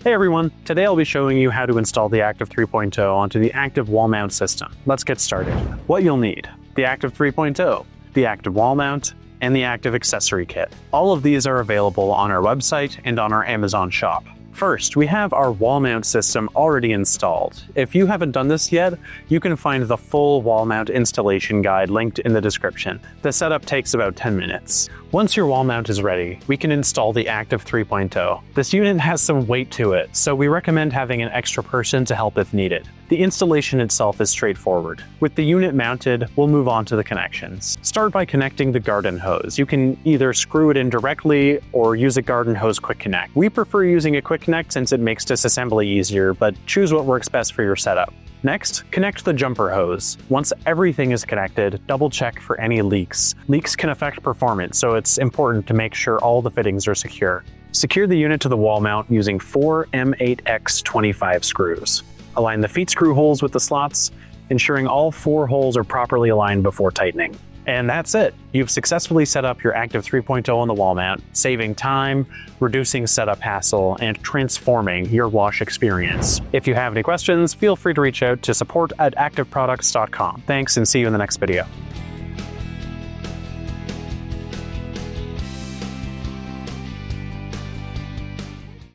Hey everyone, today I'll be showing you how to install the Active 3.0 onto the Active wall mount system. Let's get started. What you'll need: the Active 3.0, the Active wall mount, and the Active accessory kit. All of these are available on our website and on our Amazon shop. First, we have our wall mount system already installed. If you haven't done this yet, you can find the full wall mount installation guide linked in the description. The setup takes about 10 minutes. Once your wall mount is ready, we can install the Active 3.0. This unit has some weight to it, so we recommend having an extra person to help if needed. The installation itself is straightforward. With the unit mounted, we'll move on to the connections. Start by connecting the garden hose. You can either screw it in directly or use a garden hose quick connect. We prefer using a quick connect since it makes disassembly easier, but choose what works best for your setup. Next, connect the jumper hose. Once everything is connected, double check for any leaks. Leaks can affect performance, so it's important to make sure all the fittings are secure. Secure the unit to the wall mount using 4 M8X25 screws. Align the feet screw holes with the slots, ensuring all 4 holes are properly aligned before tightening. And that's it. You've successfully set up your Active 3.0 on the wall mount, saving time, reducing setup hassle, and transforming your wash experience. If you have any questions, feel free to reach out to support@activeproducts.com. Thanks, and see you in the next video.